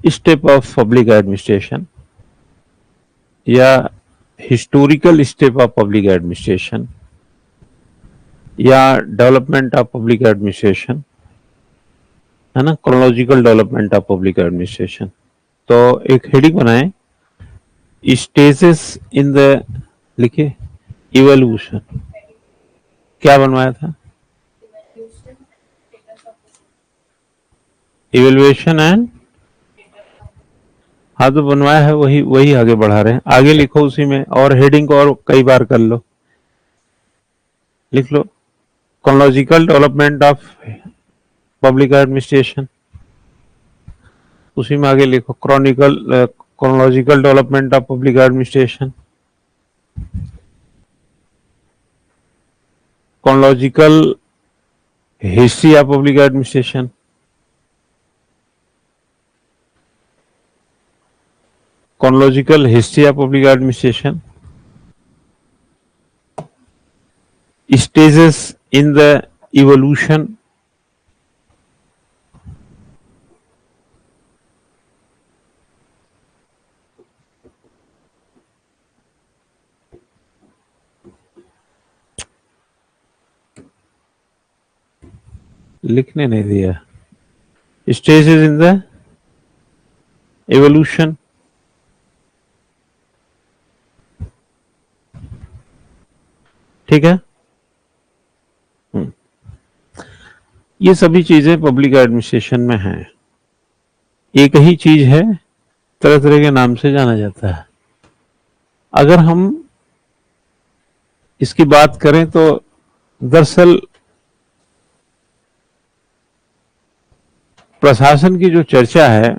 Step of public administration या historical step of public administration या development of public administration, है ना, chronological development of public administration. तो एक हेडिंग बनाए, स्टेजेस इन द, लिखिए, इवोल्यूशन। क्या बनवाया था? इवेल्युएशन एंड, हाँ तो बनवाया है, वही वही आगे बढ़ा रहे हैं। आगे लिखो उसी में, और हेडिंग को और कई बार कर लो, लिख लो, chronological development of public administration. उसी में आगे लिखो chronological development of public administration, chronological history of public administration, chronological history of public administration, stages in the evolution, लिखने नहीं दिया, stages in the evolution, ठीक है। ये सभी चीजें पब्लिक एडमिनिस्ट्रेशन में हैं। एक ही चीज है, तरह तरह के नाम से जाना जाता है। अगर हम इसकी बात करें तो दरअसल प्रशासन की जो चर्चा है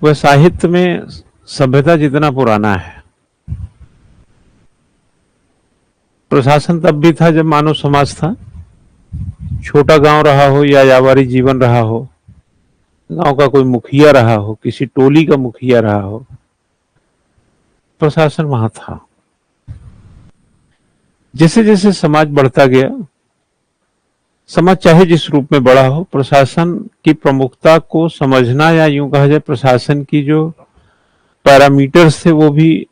वह साहित्य में सभ्यता जितना पुराना है। प्रशासन तब भी था जब मानव समाज था, छोटा गांव रहा हो या व्यापारी जीवन रहा हो, गांव का कोई मुखिया रहा हो, किसी टोली का मुखिया रहा हो, प्रशासन वहां था। जैसे जैसे समाज बढ़ता गया, समाज चाहे जिस रूप में बड़ा हो, प्रशासन की प्रमुखता को समझना, या यूं कहा जाए प्रशासन की जो पैरामीटर्स थे वो भी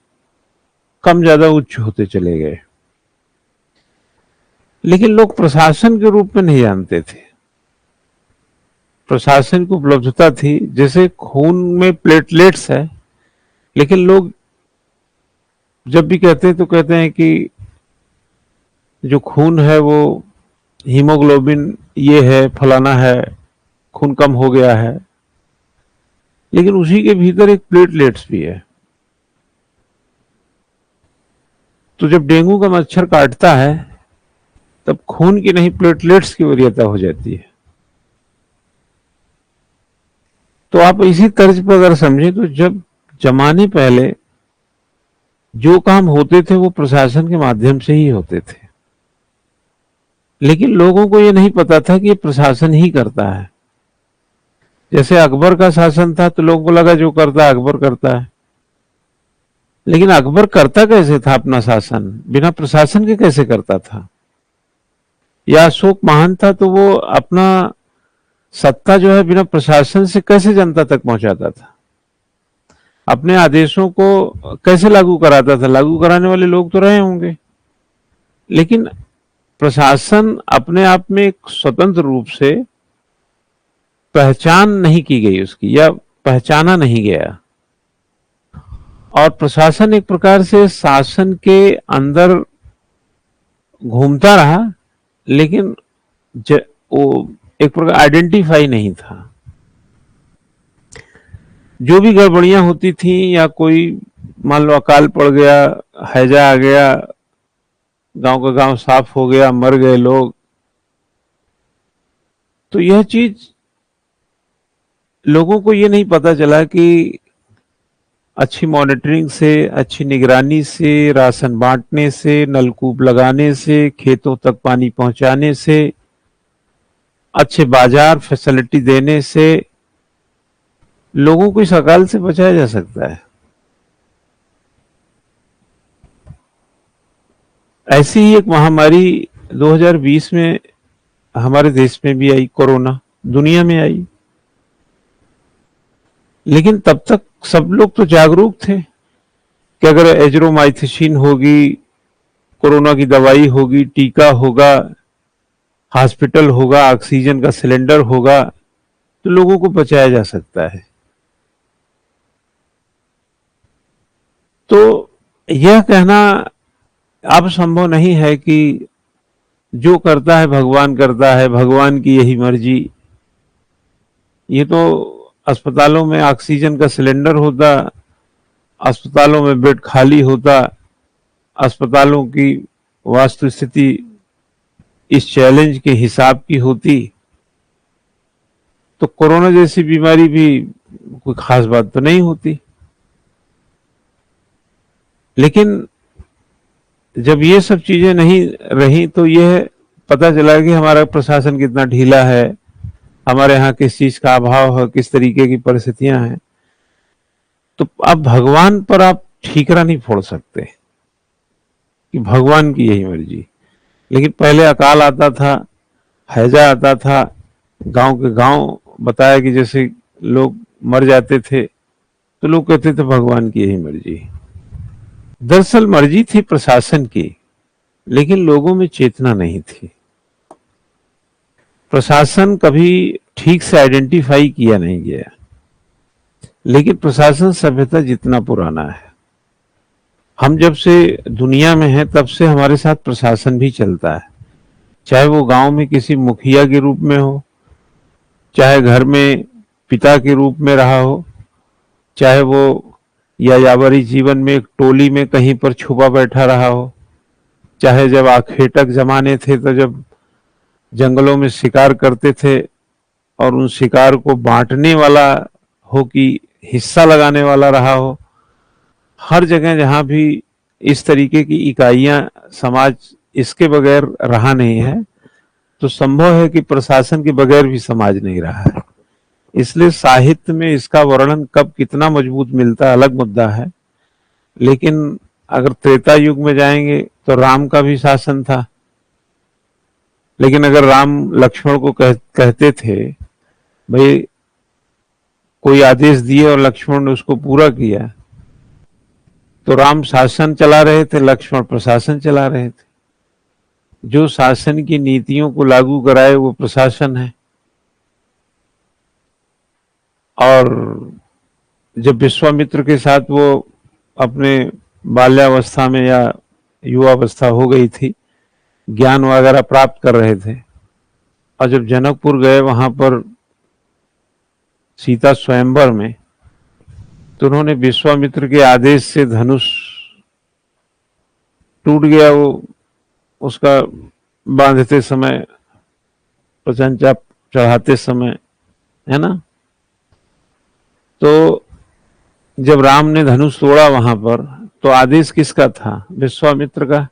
कम ज्यादा उच्च होते चले गए। लेकिन लोग प्रशासन के रूप में नहीं जानते थे। प्रशासन की उपलब्धता थी, जैसे खून में प्लेटलेट्स है, लेकिन लोग जब भी कहते हैं तो कहते हैं कि जो खून है वो हीमोग्लोबिन ये है, फलाना है, खून कम हो गया है, लेकिन उसी के भीतर एक प्लेटलेट्स भी है। तो जब डेंगू का मच्छर काटता है तब खून की नहीं प्लेटलेट्स की वरीयता हो जाती है। तो आप इसी तर्ज पर अगर समझें तो जब जमाने पहले जो काम होते थे वो प्रशासन के माध्यम से ही होते थे, लेकिन लोगों को ये नहीं पता था कि ये प्रशासन ही करता है। जैसे अकबर का शासन था तो लोगों को लगा जो करता है अकबर करता है, लेकिन अकबर करता कैसे था अपना शासन, बिना प्रशासन के कैसे करता था। या अशोक महान था तो वो अपना सत्ता जो है बिना प्रशासन से कैसे जनता तक पहुंचाता था, अपने आदेशों को कैसे लागू कराता था। लागू कराने वाले लोग तो रहे होंगे, लेकिन प्रशासन अपने आप में एक स्वतंत्र रूप से पहचान नहीं की गई उसकी, या पहचाना नहीं गया। और प्रशासन एक प्रकार से शासन के अंदर घूमता रहा, लेकिन वो एक प्रकार आइडेंटिफाई नहीं था। जो भी गड़बड़ियां होती थी, या कोई मान लो अकाल पड़ गया, हैजा आ गया, गांव का गांव साफ हो गया, मर गए लोग, तो यह चीज लोगों को ये नहीं पता चला कि अच्छी मॉनिटरिंग से, अच्छी निगरानी से, राशन बांटने से, नलकूप लगाने से, खेतों तक पानी पहुंचाने से, अच्छे बाजार फैसिलिटी देने से लोगों को इस अकाल से बचाया जा सकता है। ऐसी ही एक महामारी 2020 में हमारे देश में भी आई, कोरोना, दुनिया में आई। लेकिन तब तक सब लोग तो जागरूक थे कि अगर एज़्रोमाइसिन होगी, कोरोना की दवाई होगी, टीका होगा, हॉस्पिटल होगा, ऑक्सीजन का सिलेंडर होगा, तो लोगों को बचाया जा सकता है। तो यह कहना अब संभव नहीं है कि जो करता है भगवान करता है, भगवान की यही मर्जी। ये तो अस्पतालों में ऑक्सीजन का सिलेंडर होता, अस्पतालों में बेड खाली होता, अस्पतालों की वास्तु स्थिति इस चैलेंज के हिसाब की होती, तो कोरोना जैसी बीमारी भी कोई खास बात तो नहीं होती। लेकिन जब ये सब चीजें नहीं रही तो यह पता चला कि हमारा प्रशासन कितना ढीला है, हमारे यहाँ किस चीज का अभाव है, किस तरीके की परिस्थितियां हैं। तो अब भगवान पर आप ठीकरा नहीं फोड़ सकते कि भगवान की यही मर्जी। लेकिन पहले अकाल आता था, हैजा आता था, गांव के गांव बताया कि जैसे लोग मर जाते थे तो लोग कहते थे भगवान की यही मर्जी। दरअसल मर्जी थी प्रशासन की, लेकिन लोगों में चेतना नहीं थी। प्रशासन कभी ठीक से आइडेंटिफाई किया नहीं गया। लेकिन प्रशासन सभ्यता जितना पुराना है, हम जब से दुनिया में हैं तब से हमारे साथ प्रशासन भी चलता है, चाहे वो गांव में किसी मुखिया के रूप में हो, चाहे घर में पिता के रूप में रहा हो, चाहे वो यायावरी जीवन में एक टोली में कहीं पर छुपा बैठा रहा हो, चाहे जब आखेटक जमाने थे तो जब जंगलों में शिकार करते थे और उन शिकार को बांटने वाला हो कि हिस्सा लगाने वाला रहा हो, हर जगह जहां भी इस तरीके की इकाइयां समाज इसके बगैर रहा नहीं है, तो संभव है कि प्रशासन के बगैर भी समाज नहीं रहा है। इसलिए साहित्य में इसका वर्णन कब कितना मजबूत मिलता है अलग मुद्दा है। लेकिन अगर त्रेता युग में जाएंगे तो राम का भी शासन था। लेकिन अगर राम लक्ष्मण को कहते थे भाई, कोई आदेश दिए और लक्ष्मण ने उसको पूरा किया, तो राम शासन चला रहे थे, लक्ष्मण प्रशासन चला रहे थे। जो शासन की नीतियों को लागू कराए वो प्रशासन है। और जब विश्वामित्र के साथ वो अपने बाल्यावस्था में या युवावस्था हो गई थी, ज्ञान वगैरह प्राप्त कर रहे थे, और जब जनकपुर गए वहां पर सीता स्वयंवर में, तो उन्होंने विश्वामित्र के आदेश से धनुष टूट गया, वो उसका बांधते समय, प्रचंचा चढ़ाते समय, है ना। तो जब राम ने धनुष तोड़ा वहां पर, तो आदेश किसका था? विश्वामित्र का।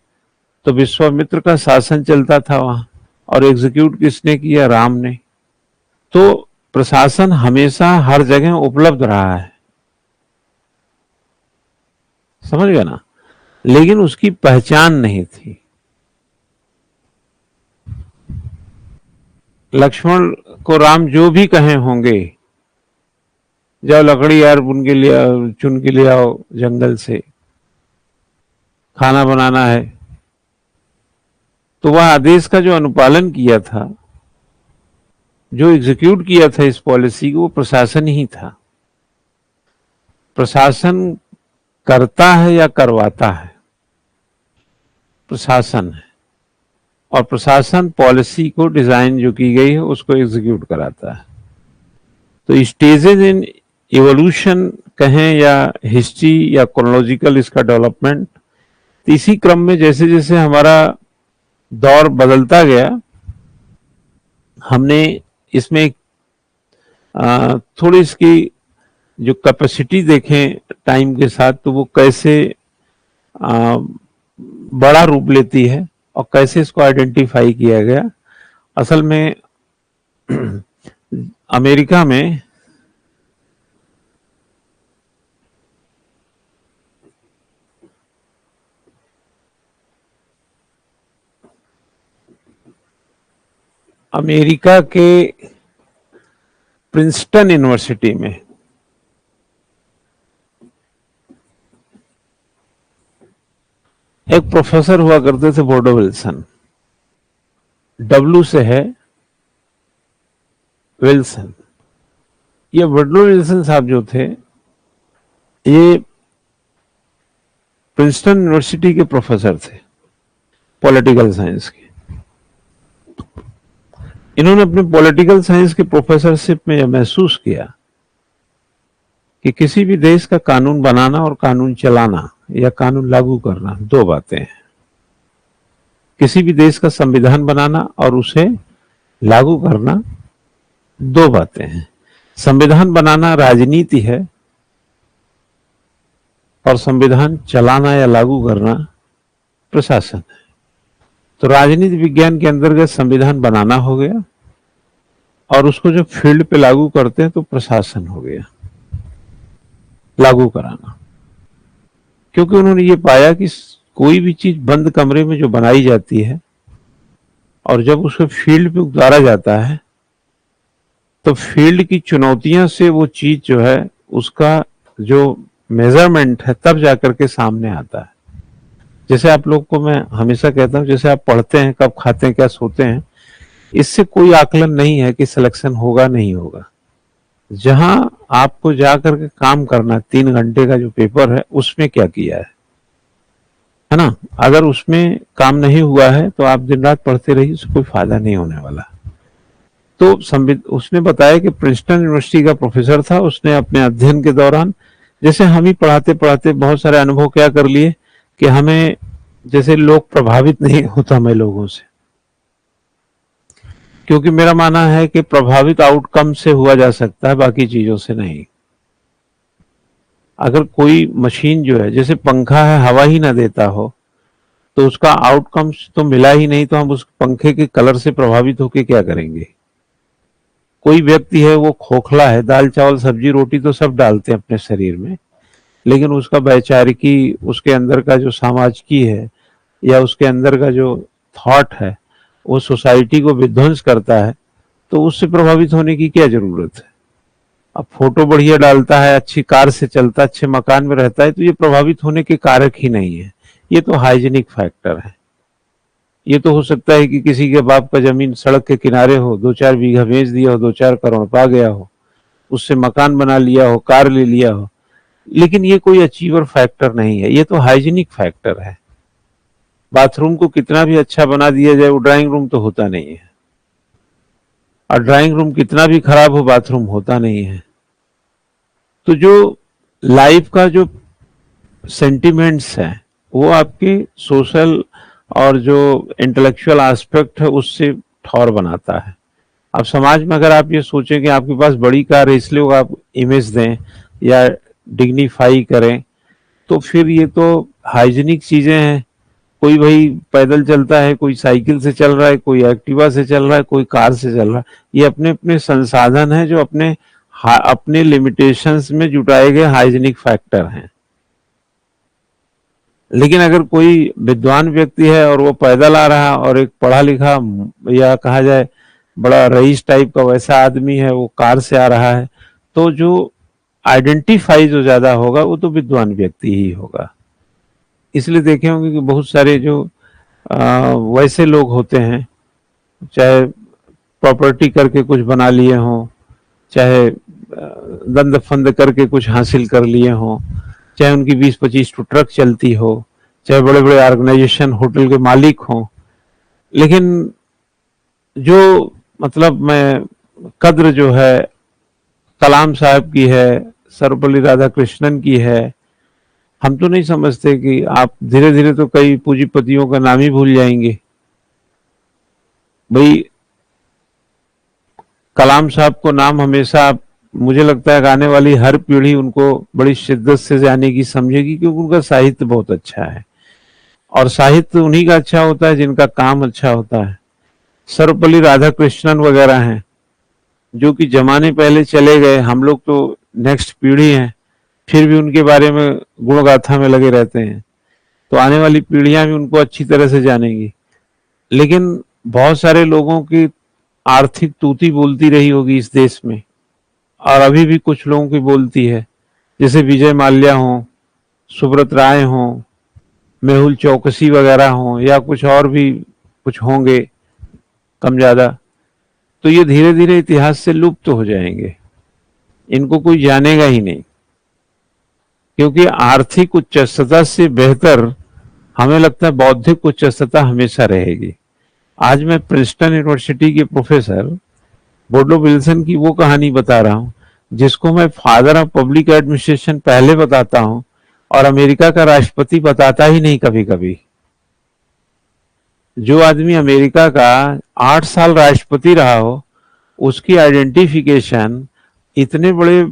तो विश्वामित्र का शासन चलता था वहां, और एग्जीक्यूट किसने किया? राम ने। तो प्रशासन हमेशा हर जगह उपलब्ध रहा है, समझ गए ना, लेकिन उसकी पहचान नहीं थी। लक्ष्मण को राम जो भी कहे होंगे, जाओ लकड़ी यार उनके लिए चुन के ले आओ जंगल से, खाना बनाना है, तो वह आदेश का जो अनुपालन किया था, जो एग्जीक्यूट किया था इस पॉलिसी को, वो प्रशासन ही था। प्रशासन करता है या करवाता है? प्रशासन है। और प्रशासन पॉलिसी को डिजाइन जो की गई है उसको एग्जीक्यूट कराता है। तो स्टेजेस इन इवोल्यूशन कहें या हिस्ट्री या क्रोनोलॉजिकल इसका डेवलपमेंट, तो इसी क्रम में जैसे जैसे हमारा दौर बदलता गया, हमने इसमें थोड़ी इसकी जो कैपेसिटी देखें टाइम के साथ, तो वो कैसे बड़ा रूप लेती है और कैसे इसको आइडेंटिफाई किया गया। असल में अमेरिका में अमेरिका के प्रिंसटन यूनिवर्सिटी में एक प्रोफेसर हुआ करते थे वुडरो विल्सन, डब्लू से है विल्सन। ये वुडरो विल्सन साहब जो थे, ये प्रिंसटन यूनिवर्सिटी के प्रोफेसर थे पॉलिटिकल साइंस के। इन्होंने अपने पॉलिटिकल साइंस के प्रोफेसरशिप में यह महसूस किया कि किसी भी देश का कानून बनाना और कानून चलाना या कानून लागू करना दो बातें हैं। किसी भी देश का संविधान बनाना और उसे लागू करना दो बातें हैं। संविधान बनाना राजनीति है और संविधान चलाना या लागू करना प्रशासन है। तो राजनीति विज्ञान के अंतर्गत संविधान बनाना हो गया और उसको जब फील्ड पे लागू करते हैं तो प्रशासन हो गया, लागू कराना। क्योंकि उन्होंने ये पाया कि कोई भी चीज बंद कमरे में जो बनाई जाती है और जब उसको फील्ड पे उतारा जाता है तो फील्ड की चुनौतियां से वो चीज जो है उसका जो मेजरमेंट है तब जाकर के सामने आता है। जैसे आप लोग को मैं हमेशा कहता हूं, जैसे आप पढ़ते हैं, कब खाते हैं, क्या सोते हैं, इससे कोई आकलन नहीं है कि सिलेक्शन होगा नहीं होगा। जहां आपको जाकर के काम करना, 3 घंटे का जो पेपर है उसमें क्या किया है ना। अगर उसमें काम नहीं हुआ है तो आप दिन रात पढ़ते रहिए, उससे कोई फायदा नहीं होने वाला। तो उसने बताया कि प्रिंसटन यूनिवर्सिटी का प्रोफेसर था, उसने अपने अध्ययन के दौरान, जैसे हम ही पढ़ाते पढ़ाते बहुत सारे अनुभव क्या कर लिए कि हमें जैसे लोग प्रभावित नहीं होता मैं लोगों से, क्योंकि मेरा मानना है कि प्रभावित आउटकम से हुआ जा सकता है, बाकी चीजों से नहीं। अगर कोई मशीन जो है, जैसे पंखा है, हवा ही ना देता हो तो उसका आउटकम तो मिला ही नहीं, तो हम उस पंखे के कलर से प्रभावित होकर क्या करेंगे। कोई व्यक्ति है वो खोखला है, दाल चावल सब्जी रोटी तो सब डालते हैं अपने शरीर में, लेकिन उसका वैचारिकी, उसके अंदर का जो सामाजिकी है या उसके अंदर का जो थॉट है वो सोसाइटी को विध्वंस करता है, तो उससे प्रभावित होने की क्या जरूरत है। अब फोटो बढ़िया डालता है, अच्छी कार से चलता, अच्छे मकान में रहता है, तो ये प्रभावित होने के कारक ही नहीं है। ये तो हाइजीनिक फैक्टर है। ये तो हो सकता है कि किसी के बाप का जमीन सड़क के किनारे हो, 2-4 बीघा बेच दिया हो, 2-4 करोड़ पा गया हो, उससे मकान बना लिया हो, कार ले लिया हो, लेकिन ये कोई अचीवर फैक्टर नहीं है, ये तो हाइजीनिक फैक्टर है। बाथरूम को कितना भी अच्छा बना दिया जाए, वो ड्राइंग रूम तो होता नहीं है, और ड्राइंग रूम कितना भी खराब हो, बाथरूम होता नहीं है। तो जो लाइफ का जो सेंटिमेंट्स है वो आपके सोशल और जो इंटेलेक्चुअल एस्पेक्ट है उससे ठौर बनाता है। अब समाज में अगर आप ये सोचें कि आपके पास बड़ी कार है इसलिए आप इमेज दें या डिग्निफाई करें, तो फिर ये तो हाइजीनिक चीजें हैं। कोई भाई पैदल चलता है, कोई साइकिल से चल रहा है, कोई एक्टिवा से चल रहा है, कोई कार से चल रहा है। ये अपने अपने संसाधन है जो अपने लिमिटेशंस में जुटाए गए हाइजीनिक फैक्टर हैं। लेकिन अगर कोई विद्वान व्यक्ति है और वो पैदल आ रहा है और एक पढ़ा लिखा या कहा जाए बड़ा रईस टाइप का वैसा आदमी है वो कार से आ रहा है, तो जो आइडेंटिफाई जो ज्यादा होगा वो तो विद्वान व्यक्ति ही होगा। इसलिए देखे होंगे कि बहुत सारे जो वैसे लोग होते हैं, चाहे प्रॉपर्टी करके कुछ बना लिए हों, चाहे दंड फंद करके कुछ हासिल कर लिए हों, चाहे उनकी 20-25 ट्रक चलती हो, चाहे बड़े बड़े ऑर्गेनाइजेशन होटल के मालिक हों, लेकिन जो मतलब मैं कद्र जो है कलाम साहब की है, सर्वपल्ली राधाकृष्णन की है, हम तो नहीं समझते कि आप धीरे धीरे तो कई पूंजीपतियों का नाम ही भूल जाएंगे। भाई कलाम साहब को नाम हमेशा, मुझे लगता है आने वाली हर पीढ़ी उनको बड़ी शिद्दत से जानेगी, समझेगी, क्योंकि उनका साहित्य बहुत अच्छा है और साहित्य उन्हीं का अच्छा होता है जिनका काम अच्छा होता है। सर्वपल्ली राधाकृष्णन वगैरह हैं जो कि जमाने पहले चले गए, हम लोग तो नेक्स्ट पीढ़ी हैं, फिर भी उनके बारे में गुणगाथा में लगे रहते हैं, तो आने वाली पीढ़ियां भी उनको अच्छी तरह से जानेगी। लेकिन बहुत सारे लोगों की आर्थिक तूती बोलती रही होगी इस देश में, और अभी भी कुछ लोगों की बोलती है, जैसे विजय माल्या हो, सुब्रत राय हो, मेहुल चौकसी वगैरह हों या कुछ और भी कुछ होंगे कम ज्यादा, तो ये धीरे धीरे इतिहास से लुप्त हो जाएंगे, इनको कोई जानेगा ही नहीं। क्योंकि आर्थिक उच्चता से बेहतर हमें लगता है बौद्धिक उच्चता हमेशा रहेगी। आज मैं प्रिंसटन यूनिवर्सिटी के प्रोफेसर वुडरो विल्सन की वो कहानी बता रहा हूं जिसको मैं फादर ऑफ पब्लिक एडमिनिस्ट्रेशन पहले बताता हूं और अमेरिका का राष्ट्रपति बताता ही नहीं कभी कभी। जो आदमी अमेरिका का 8 साल राष्ट्रपति रहा हो, उसकी आइडेंटिफिकेशन इतने बड़े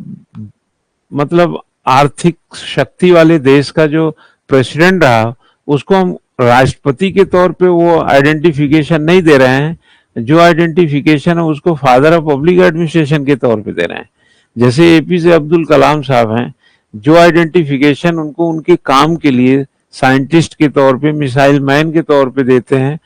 मतलब आर्थिक शक्ति वाले देश का जो प्रेसिडेंट रहा, उसको हम राष्ट्रपति के तौर पे वो आइडेंटिफिकेशन नहीं दे रहे हैं। जो आइडेंटिफिकेशन है उसको फादर ऑफ पब्लिक एडमिनिस्ट्रेशन के तौर पे दे रहे हैं। जैसे एपीजे अब्दुल कलाम साहब हैं, जो आइडेंटिफिकेशन उनको उनके काम के लिए साइंटिस्ट के तौर पे, मिसाइल मैन के तौर पे देते हैं,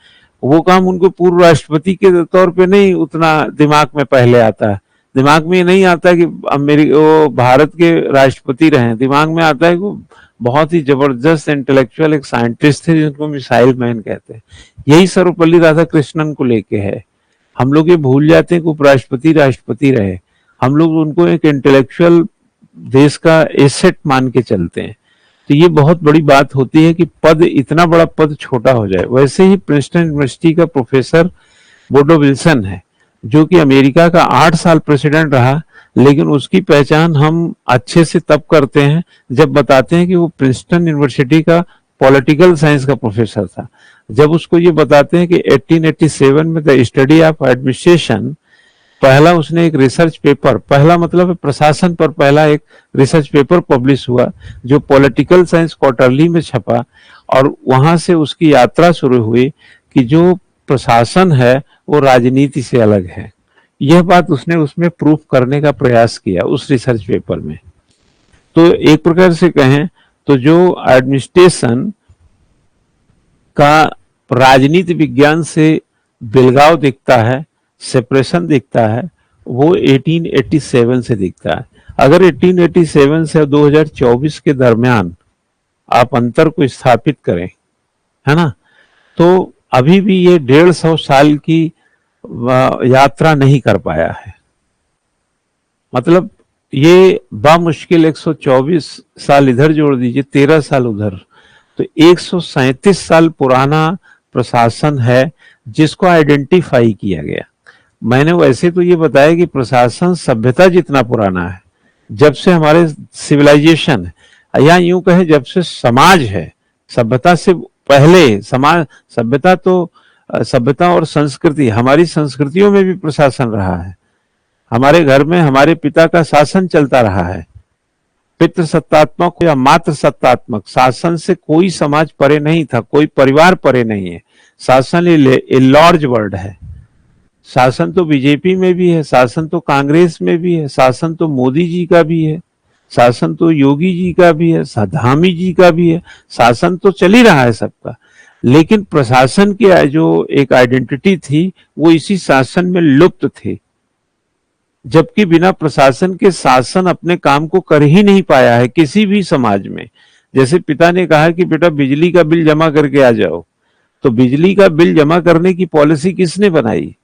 वो काम उनको पूर्व राष्ट्रपति के तौर पे नहीं उतना दिमाग में पहले आता है। दिमाग में नहीं आता कि वो भारत के राष्ट्रपति रहे, दिमाग में आता है कि बहुत ही जबरदस्त इंटेलेक्चुअल एक साइंटिस्ट थे जिनको मिसाइल मैन कहते हैं। यही सर्वपल्ली राधाकृष्णन को लेके है। हम लोग ये भूल जाते हैं कि उपराष्ट्रपति राष्ट्रपति रहे, हम लोग उनको एक इंटेलेक्चुअल देश का एसेट मान के चलते हैं। तो ये बहुत बड़ी बात होती है कि पद, इतना बड़ा पद छोटा हो जाए। वैसे ही प्रिंसटन यूनिवर्सिटी का प्रोफेसर वुडरो विल्सन है, जो कि अमेरिका का 8 साल प्रेसिडेंट रहा, लेकिन उसकी पहचान हम अच्छे से तब करते हैं जब बताते हैं कि वो प्रिंसटन यूनिवर्सिटी का पॉलिटिकल साइंस का प्रोफेसर था। जब उसको ये बताते हैं कि 1887 में द स्टडी ऑफ एडमिनिस्ट्रेशन, पहला उसने एक रिसर्च पेपर, पहला मतलब प्रशासन पर पहला एक रिसर्च पेपर पब्लिश हुआ जो पॉलिटिकल साइंस क्वार्टरली में छपा, और वहां से उसकी यात्रा शुरू हुई कि जो प्रशासन है वो राजनीति से अलग है। यह बात उसने उसमें प्रूफ करने का प्रयास किया उस रिसर्च पेपर में। तो एक प्रकार से कहें तो जो एडमिनिस्ट्रेशन का राजनीति विज्ञान से बिलगाव दिखता है, सेपरेशन दिखता है, वो 1887 से दिखता है। अगर 1887 से 2024 के दरमियान आप अंतर को स्थापित करें, है ना, तो अभी भी ये 150 साल की यात्रा नहीं कर पाया है। मतलब ये बामुश्किल 124 साल इधर जोड़ दीजिए, 13 साल उधर, तो 137 साल पुराना प्रशासन है जिसको आइडेंटिफाई किया गया। मैंने वैसे तो ये बताया कि प्रशासन सभ्यता जितना पुराना है, जब से हमारे सिविलाइजेशन है, या यूं कहें जब से समाज है, सभ्यता से पहले समाज, सभ्यता तो सभ्यता और संस्कृति, हमारी संस्कृतियों में भी प्रशासन रहा है। हमारे घर में हमारे पिता का शासन चलता रहा है। पितृ सत्तात्मक या मातृ सत्तात्मक शासन से कोई समाज परे नहीं था, कोई परिवार परे नहीं है। शासन ए लार्ज वर्ड है। शासन तो बीजेपी में भी है, शासन तो कांग्रेस में भी है, शासन तो मोदी जी का भी है, शासन तो योगी जी का भी है, धामी जी का भी है, शासन तो चल ही रहा है सबका। लेकिन प्रशासन की जो एक आइडेंटिटी थी वो इसी शासन में लुप्त थी, जबकि बिना प्रशासन के शासन अपने काम को कर ही नहीं पाया है किसी भी समाज में। जैसे पिता ने कहा कि बेटा बिजली का बिल जमा करके आ जाओ, तो बिजली का बिल जमा करने की पॉलिसी किसने बनाई?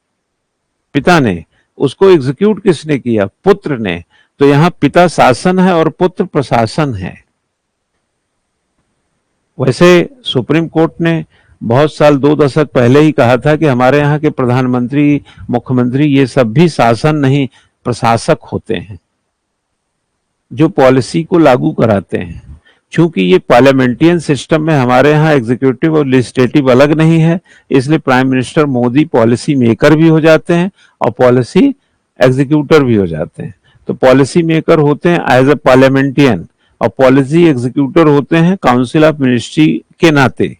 पिता ने। उसको एग्जीक्यूट किसने किया? पुत्र ने। तो यहाँ पिता शासन है और पुत्र प्रशासन है। वैसे सुप्रीम कोर्ट ने बहुत साल, 2 दशक पहले ही कहा था कि हमारे यहाँ के प्रधानमंत्री, मुख्यमंत्री, ये सब भी शासन नहीं प्रशासक होते हैं, जो पॉलिसी को लागू कराते हैं। चूंकि ये पार्लियामेंटियन सिस्टम में हमारे यहाँ एग्जीक्यूटिव और लेजिस्लेटिव अलग नहीं है, इसलिए prime minister Modi policy maker भी हो जाते हैं और पॉलिसी एग्जीक्यूटर भी हो जाते हैं। तो पॉलिसी मेकर होते हैं एज ए पार्लियामेंटियन और पॉलिसी एग्जीक्यूटर होते हैं काउंसिल ऑफ मिनिस्ट्री के नाते।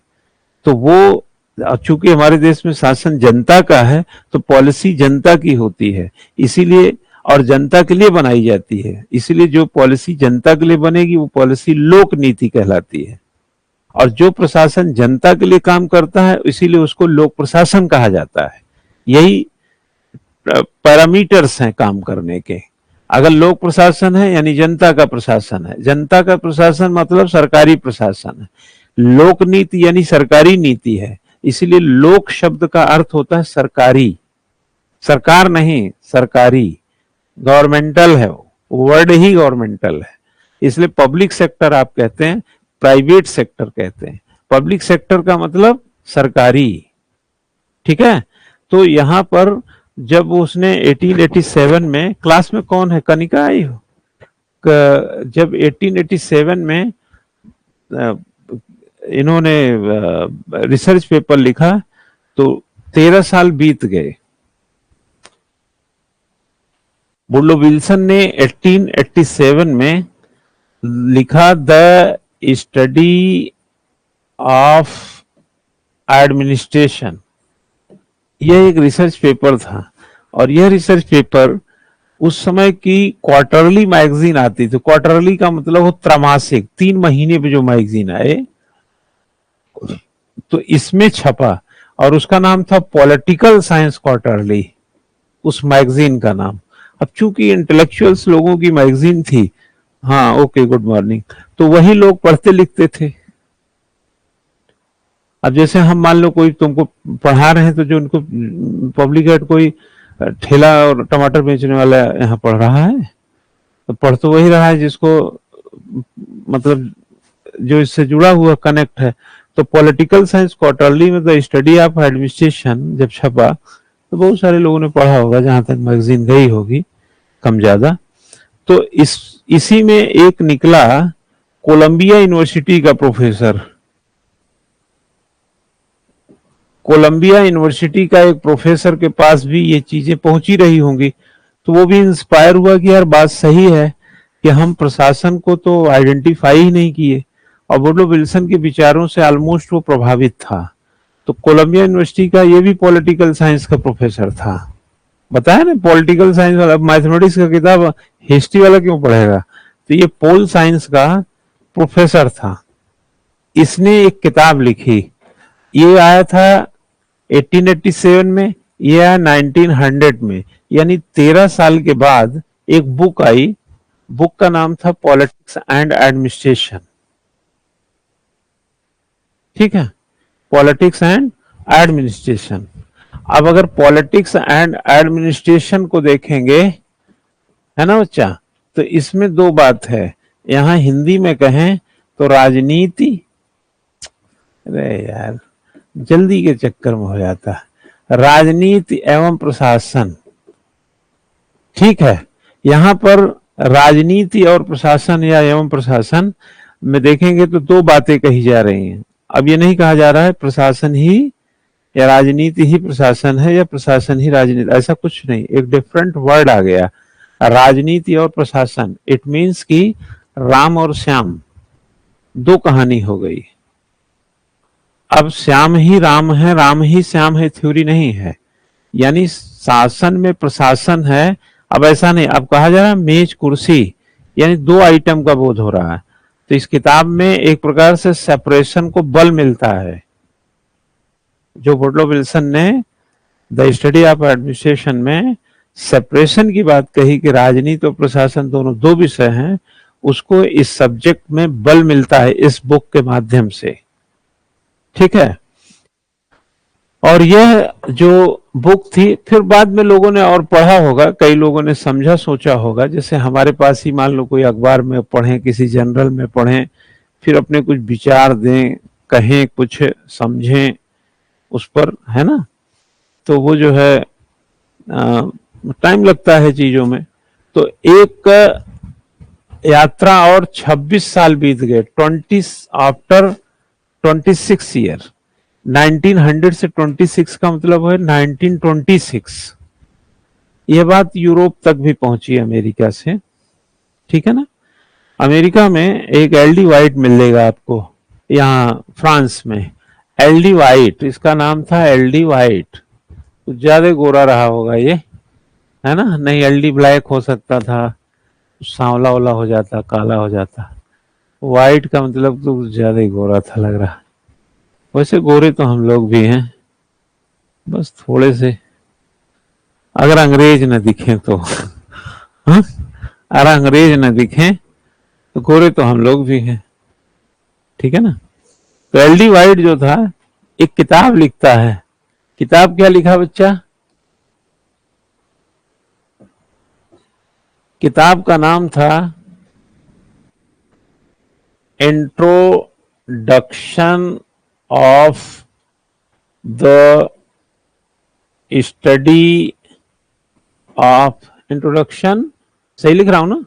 तो वो, चूंकि हमारे देश में शासन जनता का है तो पॉलिसी जनता की होती है, इसीलिए, और जनता के लिए बनाई जाती है, इसीलिए जो पॉलिसी जनता के लिए बनेगी वो पॉलिसी लोक नीति कहलाती है। और जो प्रशासन जनता के लिए काम करता है इसीलिए उसको लोक प्रशासन कहा जाता है। यही पैरामीटर्स हैं काम करने के। अगर लोक प्रशासन है यानी जनता का प्रशासन है, जनता का प्रशासन मतलब सरकारी प्रशासन है। लोक नीति यानी सरकारी नीति है, इसीलिए लोक शब्द का अर्थ होता है सरकारी, सरकार नहीं, सरकारी, गवर्नमेंटल है, वो वर्ड ही गवर्नमेंटल है। इसलिए पब्लिक सेक्टर आप कहते हैं, प्राइवेट सेक्टर कहते हैं। पब्लिक सेक्टर का मतलब सरकारी, ठीक है। तो यहां पर जब उसने 1887 में, क्लास में कौन है, कनिका आई हो, जब 1887 में इन्होंने रिसर्च पेपर लिखा तो 13 साल बीत गए। वुडरो विल्सन ने 1887 में लिखा द स्टडी ऑफ एडमिनिस्ट्रेशन, यह एक रिसर्च पेपर था। और यह रिसर्च पेपर उस समय की क्वार्टरली मैगजीन आती थी, क्वार्टरली का मतलब हो त्रैमासिक, 3 महीने पे जो मैगजीन आए, तो इसमें छपा और उसका नाम था पॉलिटिकल साइंस क्वार्टरली, उस मैगजीन का नाम। अब चूंकि इंटेलेक्चुअल्स लोगों की मैगजीन थी, हाँ ओके गुड मॉर्निंग, तो वही लोग पढ़ते लिखते थे। अब जैसे हम मान लो कोई तुमको पढ़ा रहे हैं, तो जो उनको पब्लिक एड कोई ठेला और टमाटर बेचने वाला यहाँ पढ़ रहा है, तो पढ़ तो वही रहा है जिसको मतलब जो इससे जुड़ा हुआ कनेक्ट है। तो पॉलिटिकल साइंस क्वार्टरली में द स्टडी ऑफ एडमिनिस्ट्रेशन जब छपा तो बहुत सारे लोगों ने पढ़ा होगा, जहां तक मैगजीन गई होगी कम ज्यादा। तो इसी में एक निकला कोलंबिया यूनिवर्सिटी का प्रोफेसर, कोलंबिया यूनिवर्सिटी का एक प्रोफेसर के पास भी ये चीजें पहुंची रही होंगी, तो वो भी इंस्पायर हुआ कि यार बात सही है कि हम प्रशासन को तो आइडेंटिफाई ही नहीं किए। और वुडरो विल्सन के विचारों से ऑलमोस्ट वो प्रभावित था। तो कोलंबिया यूनिवर्सिटी का ये भी पॉलिटिकल साइंस का प्रोफेसर था। बताया ना, पॉलिटिकल साइंस वाला, मैथमेटिक्स का किताब हिस्ट्री वाला क्यों पढ़ेगा, तो ये पोल साइंस का प्रोफेसर था। इसने एक किताब लिखी, ये आया था 1887 में, ये आया 1900 में, यानी 13 साल के बाद एक बुक आई। बुक का नाम था पॉलिटिक्स एंड एडमिनिस्ट्रेशन, ठीक है, पॉलिटिक्स एंड एडमिनिस्ट्रेशन। अब अगर पॉलिटिक्स एंड एडमिनिस्ट्रेशन को देखेंगे, है ना बच्चा, तो इसमें 2 बात है। यहां हिंदी में कहें तो राजनीति, अरे यार जल्दी के चक्कर में हो जाता है, राजनीति एवं प्रशासन, ठीक है। यहां पर राजनीति और प्रशासन या एवं प्रशासन में देखेंगे तो 2 बातें कही जा रही हैं। अब ये नहीं कहा जा रहा है प्रशासन ही या राजनीति ही प्रशासन है या प्रशासन ही राजनीति, ऐसा कुछ नहीं, एक डिफरेंट वर्ड आ गया, राजनीति और प्रशासन। इट मीन्स कि राम और श्याम 2 कहानी हो गई। अब श्याम ही राम है, राम ही श्याम है, थ्योरी नहीं है। यानी शासन में प्रशासन है। अब ऐसा नहीं, अब कहा जा रहा है मेज कुर्सी, यानी 2 आइटम का बोध हो रहा है। तो इस किताब में एक प्रकार से सेपरेशन को बल मिलता है। जो वुडरो विल्सन ने द स्टडी ऑफ एडमिनिस्ट्रेशन में सेपरेशन की बात कही कि राजनीति और प्रशासन दोनों 2 विषय हैं, उसको इस सब्जेक्ट में बल मिलता है इस बुक के माध्यम से, ठीक है। और यह जो बुक थी, फिर बाद में लोगों ने और पढ़ा होगा, कई लोगों ने समझा सोचा होगा, जैसे हमारे पास ही मान लो कोई अखबार में पढ़ें, किसी जनरल में पढ़ें, फिर अपने कुछ विचार दें, कहें, कुछ समझें उस पर, है ना। तो वो जो है टाइम लगता है चीजों में। तो एक यात्रा और 26 साल बीत गए, 26 ईयर, 1900 से 26 का मतलब है 1926। यह बात यूरोप तक भी पहुंची अमेरिका से, ठीक है ना। अमेरिका में एक एलडी वाइट मिलेगा आपको, यहाँ फ्रांस में एलडी वाइट, इसका नाम था एलडी वाइट। कुछ ज्यादा गोरा रहा होगा ये, है ना, नहीं एलडी ब्लैक हो सकता था, सांवला वाला हो जाता, काला हो जाता। वाइट का मतलब तो कुछ ज्यादा ही गोरा था लग रहा। वैसे गोरे तो हम लोग भी हैं, बस थोड़े से, अगर अंग्रेज न दिखें तो हाँ, अगर अंग्रेज न दिखें तो गोरे तो हम लोग भी हैं, ठीक है ना। तो एल डी वाइट जो था एक किताब लिखता है। किताब क्या लिखा बच्चा? किताब का नाम था introduction of the study of, introduction सही लिख रहा हूं ना?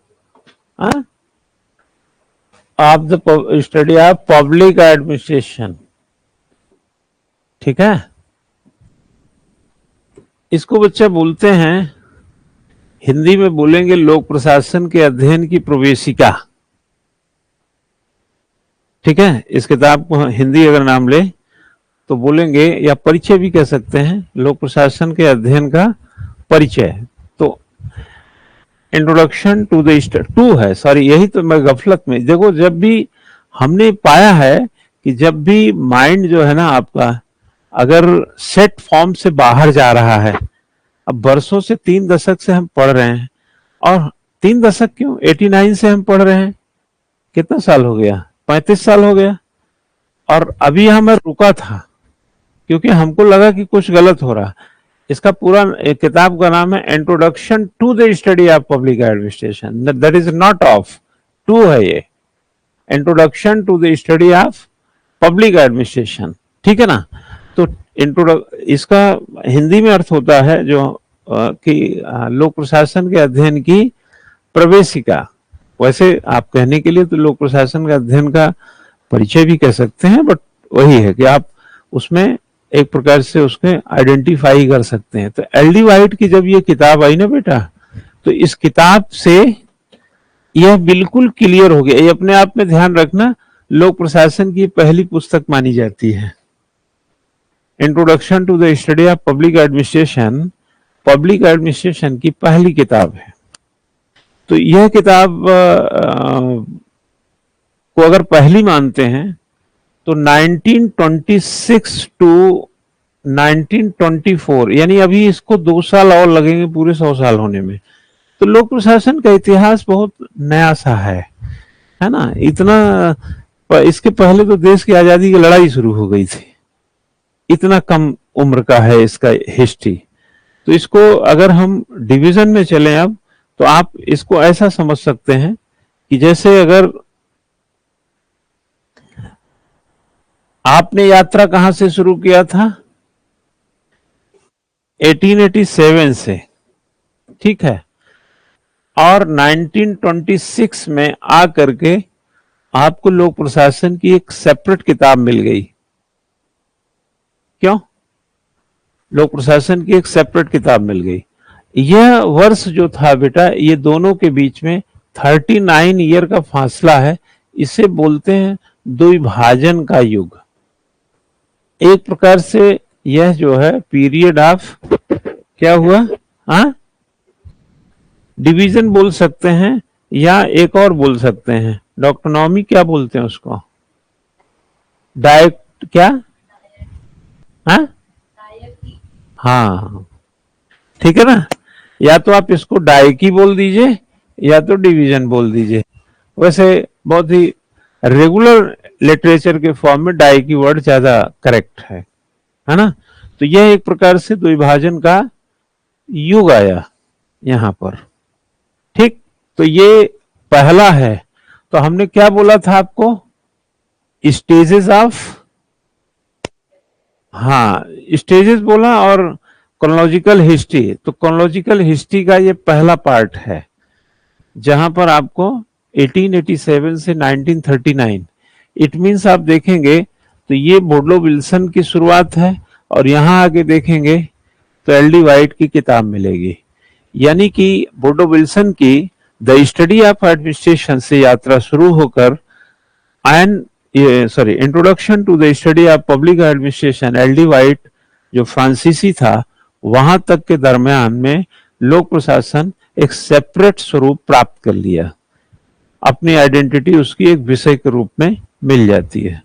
Of the study of public administration. ठीक है, इसको बच्चे बोलते हैं, हिंदी में बोलेंगे लोक प्रशासन के अध्ययन की प्रवेशिका। ठीक है, इस किताब को हिंदी अगर नाम ले तो बोलेंगे, या परिचय भी कह सकते हैं, लोक प्रशासन के अध्ययन का परिचय। तो इंट्रोडक्शन टू द टू है, सॉरी, यही तो मैं गफलत में, देखो जब भी हमने पाया है कि जब भी माइंड जो है ना आपका अगर सेट फॉर्म से बाहर जा रहा है, अब बरसों से 3 दशक से हम पढ़ रहे हैं, और 3 दशक क्यों, 89 से हम पढ़ रहे हैं, कितना साल हो गया, 35 साल हो गया, और अभी यहां मैं रुका था क्योंकि हमको लगा कि कुछ गलत हो रहा। इसका पूरा किताब का नाम है introduction to the study of public administration, that is not of, to है ये, introduction to the study of public administration. ठीक है ना? तो इसका हिंदी में अर्थ होता है जो कि लोक प्रशासन के अध्ययन की प्रवेशिका। वैसे आप कहने के लिए तो लोक प्रशासन के अध्ययन का परिचय भी कह सकते हैं, बट वही है कि आप उसमें एक प्रकार से उसके आइडेंटिफाई कर सकते हैं। तो एल डी वाइट की जब ये किताब आई ना बेटा, तो इस किताब से यह बिल्कुल क्लियर हो गया। ये अपने आप में ध्यान रखना, लोक प्रशासन की पहली पुस्तक मानी जाती है। Introduction to the study of public administration, public administration की पहली किताब है। तो यह किताब को अगर पहली मानते हैं तो 1926 टू 1924, यानी अभी इसको 2 साल और लगेंगे पूरे 100 साल होने में। तो लोक प्रशासन का इतिहास बहुत नया सा है ना? इतना, इसके पहले तो देश की आजादी की लड़ाई शुरू हो गई थी, इतना कम उम्र का है इसका हिस्ट्री। तो इसको अगर हम डिवीजन में चलें अब, तो आप इसको ऐसा समझ सकते हैं कि जैसे अगर आपने यात्रा कहां से शुरू किया था, 1887 से, ठीक है, और 1926 में आ करके आपको लोक प्रशासन की एक सेपरेट किताब मिल गई। क्यों? लोक प्रशासन की एक सेपरेट किताब मिल गई। यह वर्ष जो था बेटा, ये दोनों के बीच में 39 ईयर का फासला है। इसे बोलते हैं द्विभाजन का युग। एक प्रकार से यह जो है पीरियड ऑफ, क्या हुआ, हाँ, डिवीजन बोल सकते हैं, या एक और बोल सकते हैं, डॉक्टोनॉमी क्या बोलते हैं उसको, डायट, क्या, हाँ हाँ, ठीक है ना? या तो आप इसको डायकी बोल दीजिए या तो डिवीजन बोल दीजिए। वैसे बहुत ही रेगुलर लिटरेचर के फॉर्म में डायकी वर्ड ज्यादा करेक्ट है ना? तो यह एक प्रकार से द्विभाजन का युग आया यहां पर। ठीक, तो ये पहला है। तो हमने क्या बोला था आपको, स्टेजेस ऑफ, हाँ, स्टेजेस बोला, और क्रोनोलॉजिकल हिस्ट्री। तो क्रोनोलॉजिकल हिस्ट्री का ये पहला पार्ट है, जहां पर आपको 1887 से 1939, इट मीन्स आप देखेंगे तो ये वुडरो विल्सन की शुरुआत है, और यहां आके देखेंगे तो एल डी वाइट की किताब मिलेगी। यानी कि वुडरो विल्सन की द स्टडी ऑफ एडमिनिस्ट्रेशन से यात्रा शुरू होकर introduction to the study of public administration, L D White जो फ्रांसीसी था, वहां तक के दरमियान में लोक प्रशासन एक सेपरेट स्वरूप प्राप्त कर लिया। अपनी आइडेंटिटी उसकी एक विषय के रूप में मिल जाती है।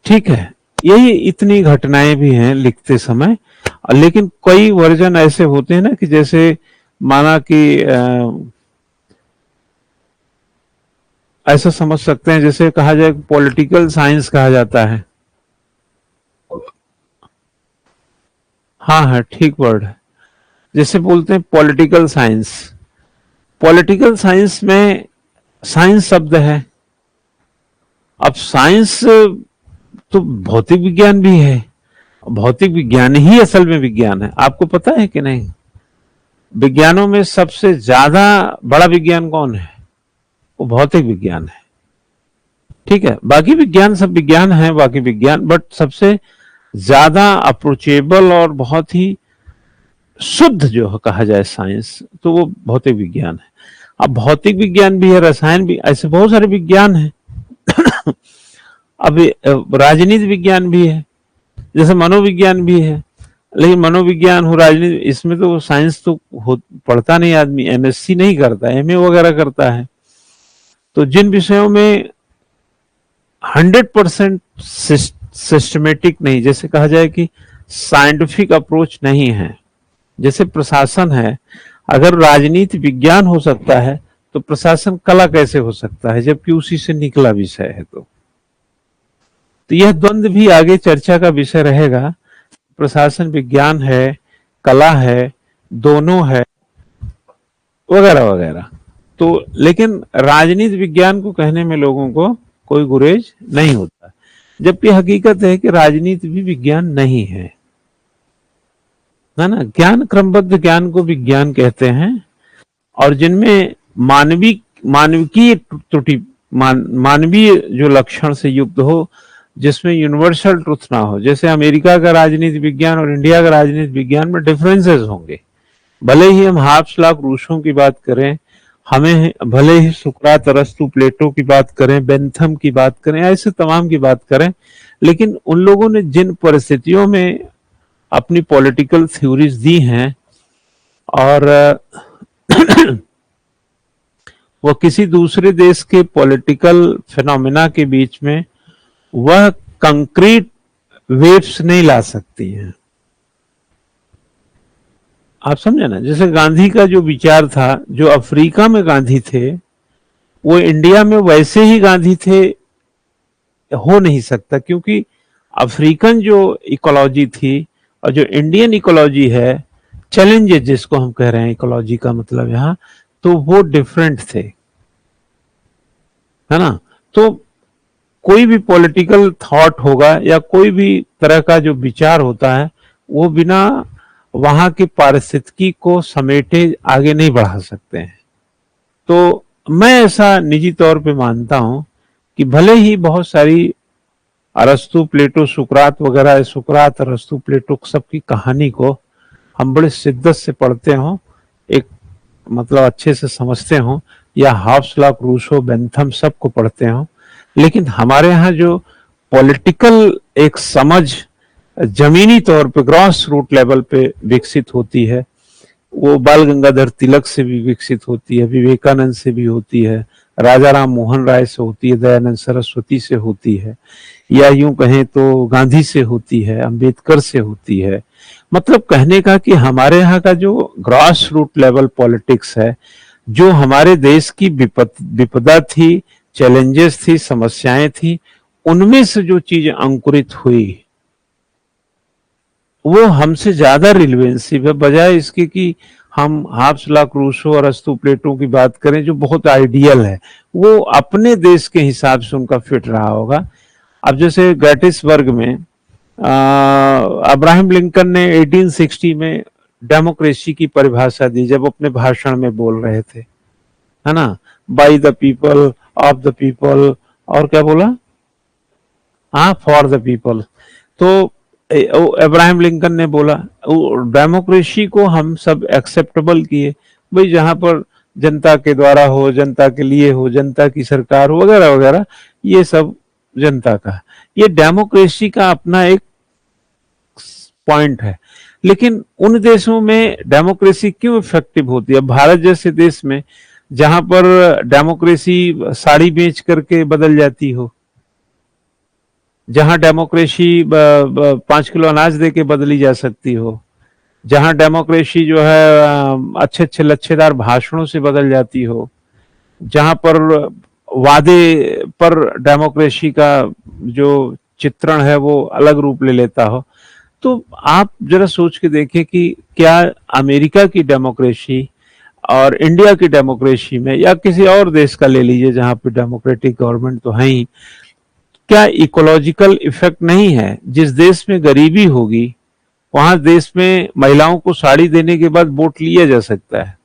ठीक है, यही इतनी घटनाएं भी हैं लिखते समय। लेकिन कई वर्जन ऐसे होते हैं ना, कि जैसे माना कि ऐसा समझ सकते हैं जैसे कहा जाए पॉलिटिकल साइंस कहा जाता है। हाँ हाँ, ठीक वर्ड है। जैसे बोलते हैं पॉलिटिकल साइंस, पॉलिटिकल साइंस में साइंस शब्द है। अब साइंस तो भौतिक विज्ञान भी है, भौतिक विज्ञान ही असल में विज्ञान है। आपको पता है कि नहीं, विज्ञानों में सबसे ज्यादा बड़ा विज्ञान कौन है? वो भौतिक विज्ञान है। ठीक है, बाकी विज्ञान सब विज्ञान है, बाकी विज्ञान, बट सबसे ज्यादा अप्रोचेबल और बहुत ही शुद्ध जो कहा जाए साइंस, तो वो भौतिक विज्ञान है। अब भौतिक विज्ञान भी है, रसायन भी, ऐसे बहुत सारे विज्ञान है। अब राजनीति विज्ञान भी है, जैसे मनोविज्ञान भी है। लेकिन मनोविज्ञान हो, राजनीति, इसमें तो साइंस तो पढ़ता नहीं आदमी, एमएससी नहीं करता, एमए वगैरह करता है। तो जिन विषयों में 100% सिस्टमेटिक नहीं, जैसे कहा जाए कि साइंटिफिक अप्रोच नहीं है, जैसे प्रशासन है, अगर राजनीति विज्ञान हो सकता है तो प्रशासन कला कैसे हो सकता है, जबकि उसी से निकला विषय है। तो यह द्वंद्व भी आगे चर्चा का विषय रहेगा। प्रशासन विज्ञान है, कला है, दोनों है, वगैरह वगैरह। तो लेकिन राजनीति विज्ञान को कहने में लोगों को कोई गुरेज नहीं होता, जबकि हकीकत है कि राजनीति भी विज्ञान नहीं है ना। ज्ञान, क्रमबद्ध ज्ञान को विज्ञान कहते हैं, और जिनमें मानवीय त्रुटि, मानवीय जो लक्षण से युक्त हो, जिसमें यूनिवर्सल ट्रुथ ना हो। जैसे अमेरिका का राजनीति विज्ञान और इंडिया का राजनीति विज्ञान में डिफरेंसेस होंगे। भले ही हम हाब्सबर्ग रूसों की बात करें, हमें भले ही सुकरात, अरस्तु, प्लेटो की बात करें, बेंथम की बात करें, ऐसे तमाम की बात करें, लेकिन उन लोगों ने जिन परिस्थितियों में अपनी पॉलिटिकल थ्योरीज दी हैं, और वह किसी दूसरे देश के पॉलिटिकल फिनोमिना के बीच में वह कंक्रीट वेव्स नहीं ला सकती हैं। आप समझे ना, जैसे गांधी का जो विचार था, जो अफ्रीका में गांधी थे, वो इंडिया में वैसे ही गांधी थे हो नहीं सकता, क्योंकि अफ्रीकन जो इकोलॉजी थी और जो इंडियन इकोलॉजी है, चैलेंजेस जिसको हम कह रहे हैं, इकोलॉजी का मतलब यहाँ, तो वो डिफरेंट थे, है ना। तो कोई भी पॉलिटिकल थॉट होगा या कोई भी तरह का जो विचार होता है, वो बिना वहां की पारिस्थितिकी को समेटे आगे नहीं बढ़ा सकते हैं। तो मैं ऐसा निजी तौर पे मानता हूं कि भले ही बहुत सारी अरस्तु, प्लेटो, सुकरात वगैरह, सुकरात, अरस्तु, प्लेटो सबकी कहानी को हम बड़े शिद्दत से पढ़ते हों, एक मतलब अच्छे से समझते हों, या हाब्सबर्ग, रूसो, बेंथम सबको पढ़ते हों, लेकिन हमारे यहाँ जो पॉलिटिकल एक समझ जमीनी तौर पे, ग्रॉस रूट लेवल पे विकसित होती है, वो बाल गंगाधर तिलक से भी विकसित होती है, विवेकानंद से भी होती है, राजा राम मोहन राय से होती है, दयानंद सरस्वती से होती है, या यूं कहें तो गांधी से होती है, अंबेडकर से होती है। मतलब कहने का कि हमारे यहाँ का जो ग्रॉस रूट लेवल पॉलिटिक्स है, जो हमारे देश की विपदा थी, चैलेंजेस थी, समस्याएं थी, उनमें से जो चीज अंकुरित हुई, वो हमसे ज्यादा रिलेवेंसिव है, बजाय इसके कि हम हाब्सबर्ग, रूसो और अरस्तु, प्लेटो की बात करें, जो बहुत आइडियल है, वो अपने देश के हिसाब से उनका फिट रहा होगा। अब जैसे गेटिसबर्ग में अब्राहम लिंकन ने 1860 में डेमोक्रेसी की परिभाषा दी, जब अपने भाषण में बोल रहे थे, है ना, by the people, of the people, और क्या बोला, हाँ, फॉर द पीपल। तो अब्राहम लिंकन ने बोला, डेमोक्रेसी को हम सब एक्सेप्टेबल किए, भाई जहां पर जनता के द्वारा हो, जनता के लिए हो, जनता की सरकार हो, वगैरह वगैरह, ये सब जनता का, ये डेमोक्रेसी का अपना एक पॉइंट है। लेकिन उन देशों में डेमोक्रेसी क्यों इफेक्टिव होती है? भारत जैसे देश में, जहां पर डेमोक्रेसी साड़ी बेच करके बदल जाती हो, जहां डेमोक्रेसी 5 किलो अनाज दे के बदली जा सकती हो, जहां डेमोक्रेसी जो है अच्छे अच्छे लच्छेदार भाषणों से बदल जाती हो, जहां पर वादे पर डेमोक्रेसी का जो चित्रण है वो अलग रूप ले लेता हो। तो आप जरा सोच के देखें कि क्या अमेरिका की डेमोक्रेसी और इंडिया की डेमोक्रेसी में, या किसी और देश का ले लीजिए जहां पे डेमोक्रेटिक गवर्नमेंट तो है ही, क्या इकोलॉजिकल इफेक्ट नहीं है? जिस देश में गरीबी होगी वहां देश में महिलाओं को साड़ी देने के बाद वोट लिया जा सकता है।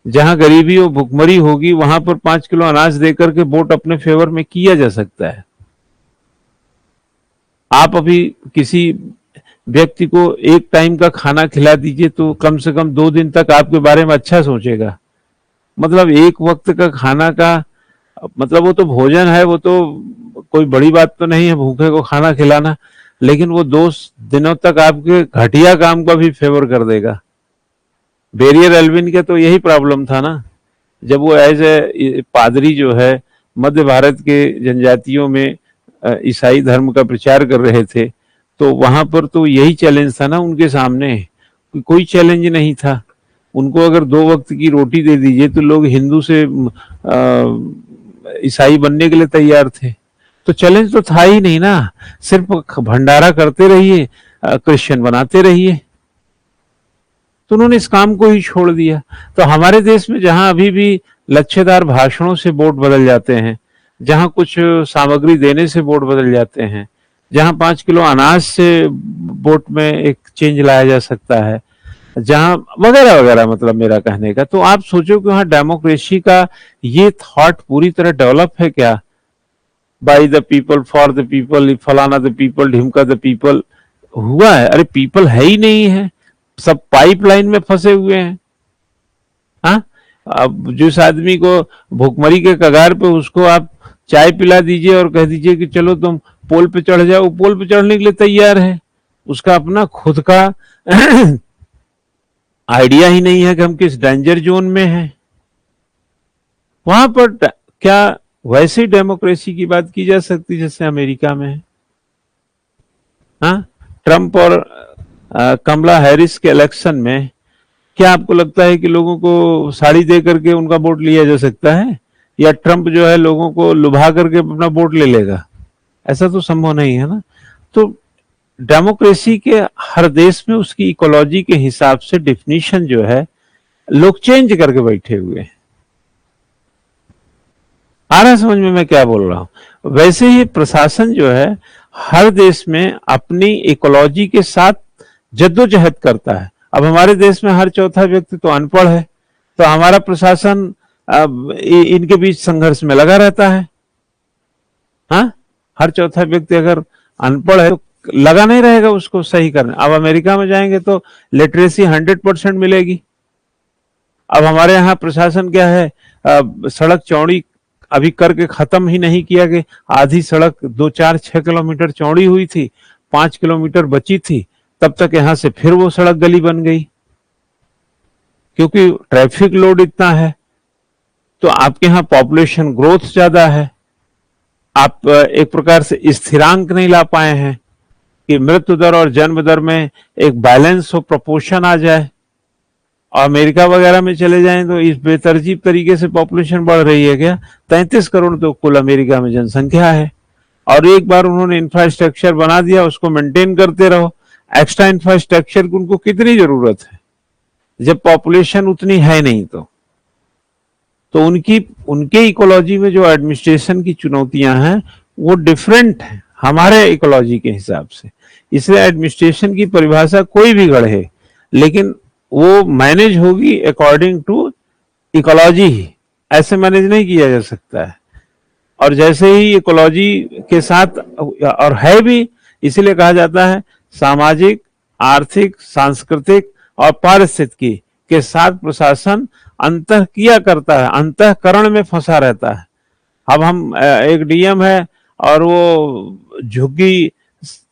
जहां गरीबी और भुखमरी होगी वहां पर 5 किलो अनाज देकर के वोट अपने फेवर में किया जा सकता है। आप अभी किसी व्यक्ति को एक टाइम का खाना खिला दीजिए तो कम से कम 2 दिन तक आपके बारे में अच्छा सोचेगा। मतलब एक वक्त का खाना का मतलब वो तो भोजन है, वो तो कोई बड़ी बात तो नहीं है भूखे को खाना खिलाना, लेकिन वो 2 दिनों तक आपके घटिया काम का भी फेवर कर देगा। बेरियर एल्विन के तो यही प्रॉब्लम था ना, जब वो एज ए पादरी जो है मध्य भारत के जनजातियों में ईसाई धर्म का प्रचार कर रहे थे, तो वहां पर तो यही चैलेंज था ना उनके सामने, कोई चैलेंज नहीं था। उनको अगर 2 वक्त की रोटी दे दीजिए तो लोग हिंदू से ईसाई बनने के लिए तैयार थे। तो चैलेंज तो था ही नहीं ना, सिर्फ भंडारा करते रहिए, क्रिश्चियन बनाते रहिए। तो उन्होंने इस काम को ही छोड़ दिया। तो हमारे देश में जहां अभी भी लच्छेदार भाषणों से वोट बदल जाते हैं, जहां कुछ सामग्री देने से वोट बदल जाते हैं, जहां 5 किलो अनाज से वोट में एक चेंज लाया जा सकता है, जहां वगैरह वगैरह, मतलब मेरा कहने का, तो आप सोचो कि वहां डेमोक्रेसी का ये थॉट पूरी तरह डेवलप है क्या? By the people, for the people, फलाना द पीपल, ढिमका द पीपल हुआ है? अरे पीपल है ही नहीं है, सब पाइपलाइन में फंसे हुए हैं। हाँ, अब जिस आदमी को भूखमरी के कगार पे, उसको आप चाय पिला दीजिए और कह दीजिए कि चलो तुम पोल पे चढ़ जाओ, पोल पे चढ़ने के लिए तैयार है। उसका अपना खुद का आइडिया ही नहीं है कि हम किस डेंजर जोन में हैं। वहां पर क्या वैसी डेमोक्रेसी की बात की जा सकती जैसे अमेरिका में है? हाँ, ट्रंप और कमला हैरिस के इलेक्शन में क्या आपको लगता है कि लोगों को साड़ी दे करके उनका वोट लिया जा सकता है, या ट्रंप जो है लोगों को लुभा करके अपना वोट ले लेगा? ऐसा तो संभव नहीं है ना। तो डेमोक्रेसी के हर देश में उसकी इकोलॉजी के हिसाब से डिफिनीशन जो है लोग चेंज करके बैठे हुए हैं। आ रहा समझ में मैं क्या बोल रहा हूं? वैसे ही प्रशासन जो है हर देश में अपनी इकोलॉजी के साथ जद्दोजहद करता है। अब हमारे देश में हर चौथा व्यक्ति तो अनपढ़ है, तो हमारा प्रशासन अब इनके बीच संघर्ष में लगा रहता है। हाँ, हर चौथा व्यक्ति अगर अनपढ़ है तो लगा नहीं रहेगा उसको सही करने। अब अमेरिका में जाएंगे तो लिटरेसी 100% मिलेगी। अब हमारे यहाँ प्रशासन क्या है, सड़क चौड़ी अभी करके खत्म ही नहीं किया कि आधी सड़क 2, 4, 6 किलोमीटर चौड़ी हुई थी, 5 किलोमीटर बची थी, तब तक यहां से फिर वो सड़क गली बन गई, क्योंकि ट्रैफिक लोड इतना है। तो आपके यहाँ पॉपुलेशन ग्रोथ ज्यादा है, आप एक प्रकार से स्थिरांक नहीं ला पाए हैं कि मृत्यु दर और जन्म दर में एक बैलेंस हो, प्रोपोर्शन आ जाए। और अमेरिका वगैरह में चले जाएं तो इस बेतरतीब तरीके से पॉपुलेशन बढ़ रही है क्या? 33 करोड़ तो कुल अमेरिका में जनसंख्या है, और एक बार उन्होंने इंफ्रास्ट्रक्चर बना दिया, उसको मेंटेन करते रहो। एक्स्ट्रा इंफ्रास्ट्रक्चर की उनको कितनी जरूरत है जब पॉपुलेशन उतनी है नहीं? तो उनके इकोलॉजी में जो एडमिनिस्ट्रेशन की चुनौतियां हैं वो डिफरेंट है हमारे इकोलॉजी के हिसाब से। इसलिए एडमिनिस्ट्रेशन की परिभाषा कोई भी गढ़े, लेकिन वो मैनेज होगी अकॉर्डिंग टू इकोलॉजी ही, ऐसे मैनेज नहीं किया जा सकता है। और जैसे ही इकोलॉजी के साथ, और है भी, इसीलिए कहा जाता है सामाजिक, आर्थिक, सांस्कृतिक और पारिस्थितिकी के साथ प्रशासन अंतः किया करता है, अंतःकरण में फंसा रहता है। अब हम एक डीएम है और वो झुग्गी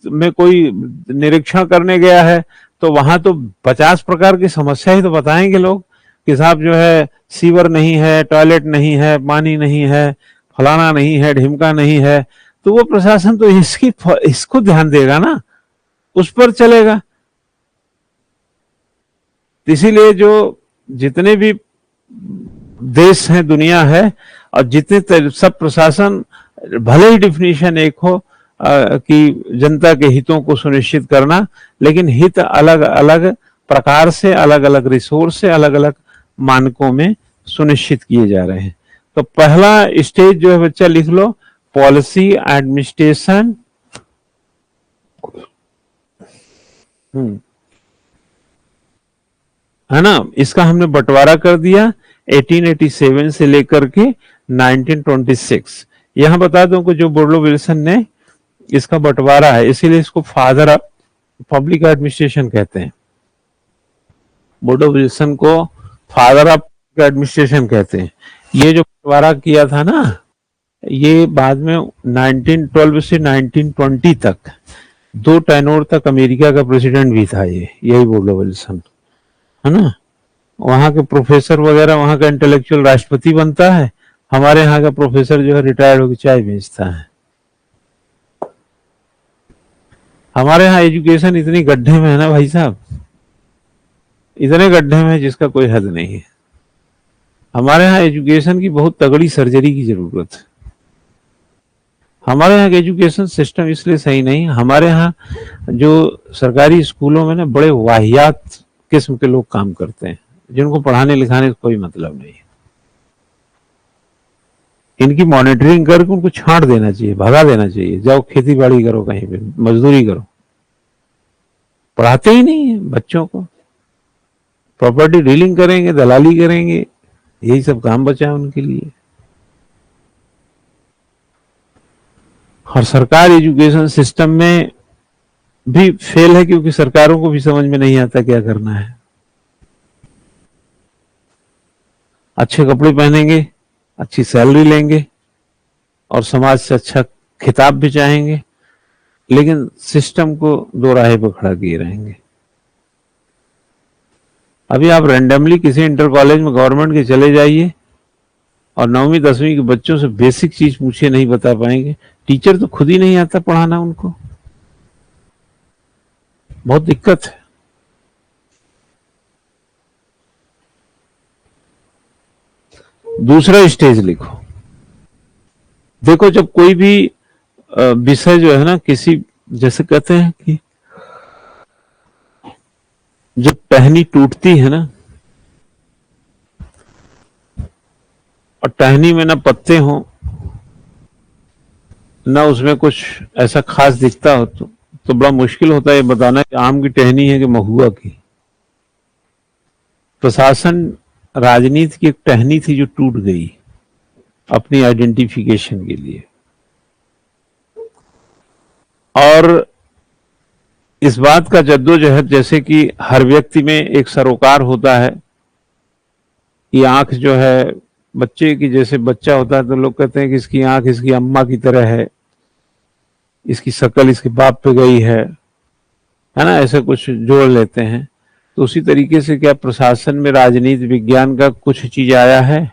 में कोई निरीक्षण करने गया है, तो वहां तो 50 प्रकार की समस्या ही तो बताएंगे लोग कि साहब जो है सीवर नहीं है, टॉयलेट नहीं है, पानी नहीं है, फलाना नहीं है, ढिमका नहीं है। तो वो प्रशासन तो इसको ध्यान देगा ना, उस पर चलेगा। इसीलिए जो जितने भी देश है, दुनिया है, और जितने सब प्रशासन, भले ही डिफिनीशन एक हो कि जनता के हितों को सुनिश्चित करना, लेकिन हित अलग अलग प्रकार से, अलग अलग रिसोर्स से, अलग अलग मानकों में सुनिश्चित किए जा रहे हैं। तो पहला स्टेज जो है बच्चा लिख लो, पॉलिसी एडमिनिस्ट्रेशन। है ना, इसका हमने बंटवारा कर दिया 1887 से लेकर के 1926। यहां बता दूं कि जो वुडरो विल्सन ने इसका बंटवारा है, इसीलिए इसको फादर ऑफ पब्लिक एडमिनिस्ट्रेशन कहते हैं। वुडरो विल्सन को फादर ऑफ एडमिनिस्ट्रेशन कहते हैं। ये जो बंटवारा किया था ना, ये बाद में 1912 से 1920 तक 2 टेनोर तक अमेरिका का प्रेसिडेंट भी था ये, यही वुडरो विल्सन, है ना। वहां के प्रोफेसर वगैरह, वहां का इंटेलेक्चुअल राष्ट्रपति बनता है, हमारे यहाँ का प्रोफेसर जो है रिटायर्ड होकर चाय बेचता है। हमारे यहाँ एजुकेशन इतनी गड्ढे में है ना भाई साहब, इतने गड्ढे में है जिसका कोई हद नहीं है। हमारे यहाँ एजुकेशन की बहुत तगड़ी सर्जरी की जरूरत है। हमारे यहाँ का एजुकेशन सिस्टम इसलिए सही नहीं, हमारे यहाँ जो सरकारी स्कूलों में ना बड़े वाहियात किस्म के लोग काम करते हैं, जिनको पढ़ाने लिखाने का कोई मतलब नहीं है। इनकी मॉनिटरिंग करके उनको छांट देना चाहिए, भगा देना चाहिए, जाओ खेती बाड़ी करो, कहीं पे मजदूरी करो। पढ़ाते ही नहीं है बच्चों को, प्रॉपर्टी डीलिंग करेंगे, दलाली करेंगे, यही सब काम बचा है उनके लिए। और सरकार एजुकेशन सिस्टम में भी फेल है, क्योंकि सरकारों को भी समझ में नहीं आता क्या करना है। अच्छे कपड़े पहनेंगे, अच्छी सैलरी लेंगे और समाज से अच्छा खिताब भी चाहेंगे, लेकिन सिस्टम को दो राहे पर खड़ा किए रहेंगे। अभी आप रैंडमली किसी इंटर कॉलेज में गवर्नमेंट के चले जाइए और 9वीं 10वीं के बच्चों से बेसिक चीज पूछिए, नहीं बता पाएंगे। टीचर तो खुद ही नहीं आता पढ़ाना उनको, बहुत दिक्कत है। दूसरा स्टेज लिखो। देखो, जब कोई भी विषय जो है ना, किसी, जैसे कहते हैं कि जब टहनी टूटती है ना, और टहनी में ना पत्ते हो, ना उसमें कुछ ऐसा खास दिखता हो, तो बड़ा मुश्किल होता है ये बताना कि आम की टहनी है कि महुआ की। प्रशासन, राजनीति की एक टहनी थी जो टूट गई अपनी आइडेंटिफिकेशन के लिए। और इस बात का जद्दोजहद, जैसे कि हर व्यक्ति में एक सरोकार होता है, ये आंख जो है बच्चे की, जैसे बच्चा होता है तो लोग कहते हैं कि इसकी आंख इसकी अम्मा की तरह है, इसकी शक्ल इसके बाप पे गई है ना, ऐसे कुछ जोड़ लेते हैं। तो उसी तरीके से क्या प्रशासन में राजनीति विज्ञान का कुछ चीज आया है?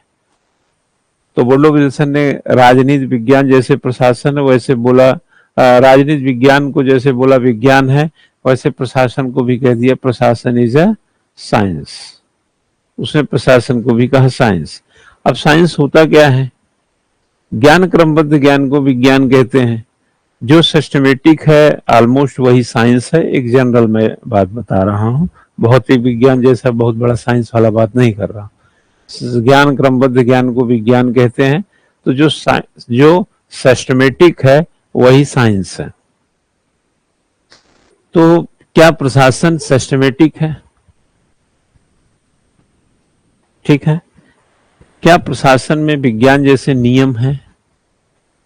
तो वुडरो विल्सन ने राजनीति विज्ञान जैसे प्रशासन है वैसे बोला, राजनीति विज्ञान को जैसे बोला विज्ञान है, वैसे प्रशासन को भी कह दिया प्रशासन इज अ साइंस। उसने प्रशासन को भी कहा साइंस। अब साइंस होता क्या है? ज्ञान, क्रमबद्ध ज्ञान को विज्ञान कहते हैं। जो सिस्टमेटिक है ऑलमोस्ट वही साइंस है। एक जनरल मैं बात बता रहा हूँ, भौतिक विज्ञान जैसा बहुत बड़ा साइंस वाला बात नहीं कर रहा। ज्ञान, क्रमबद्ध ज्ञान को विज्ञान कहते हैं। तो जो सिस्टमेटिक है वही साइंस है। तो क्या प्रशासन सिस्टमेटिक है? ठीक है। क्या प्रशासन में विज्ञान जैसे नियम है?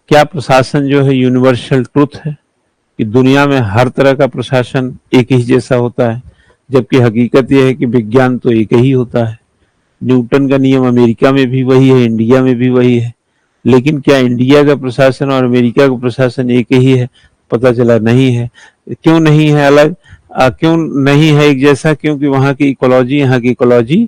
क्या प्रशासन जो है यूनिवर्सल ट्रुथ है कि दुनिया में हर तरह का प्रशासन एक ही जैसा होता है? जबकि हकीकत यह है कि विज्ञान तो एक ही होता है। न्यूटन का नियम अमेरिका में भी वही है, इंडिया में भी वही है। लेकिन क्या इंडिया का प्रशासन और अमेरिका का प्रशासन एक ही है? पता चला नहीं है। क्यों नहीं है अलग? क्यों नहीं है एक जैसा? क्योंकि वहां की इकोलॉजी यहाँ की इकोलॉजी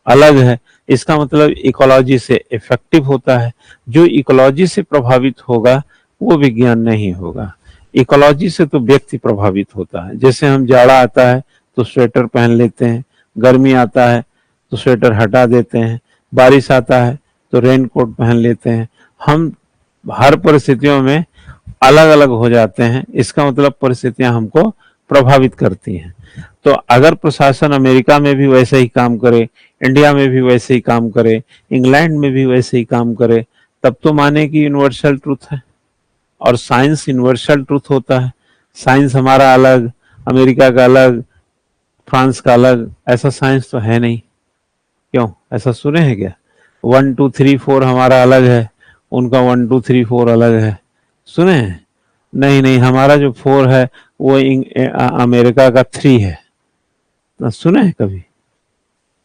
अलग है। इसका मतलब इकोलॉजी से इफेक्टिव होता है। जो इकोलॉजी से प्रभावित होगा वो विज्ञान नहीं होगा। इकोलॉजी से तो व्यक्ति प्रभावित होता है। जैसे हम जाड़ा आता है तो स्वेटर पहन लेते हैं, गर्मी आता है तो स्वेटर हटा देते हैं, बारिश आता है तो रेन कोट पहन लेते हैं। हम हर परिस्थितियों में अलग अलग हो जाते हैं, इसका मतलब परिस्थितियां हमको प्रभावित करती हैं। तो अगर प्रशासन अमेरिका में भी वैसे ही काम करे, इंडिया में भी वैसे ही काम करे, इंग्लैंड में भी वैसे ही काम करे, तब तो माने कि यूनिवर्सल ट्रूथ है। और साइंस यूनिवर्सल ट्रूथ होता है। साइंस हमारा अलग, अमेरिका का अलग, फ्रांस का अलग, ऐसा साइंस तो है नहीं। क्यों, ऐसा सुने हैं क्या? 1 2 3 4 हमारा अलग है, उनका 1 2 3 4 अलग है, सुने हैं? नहीं नहीं, हमारा जो 4 है वो अमेरिका का 3 है। तो सुने हैं कभी?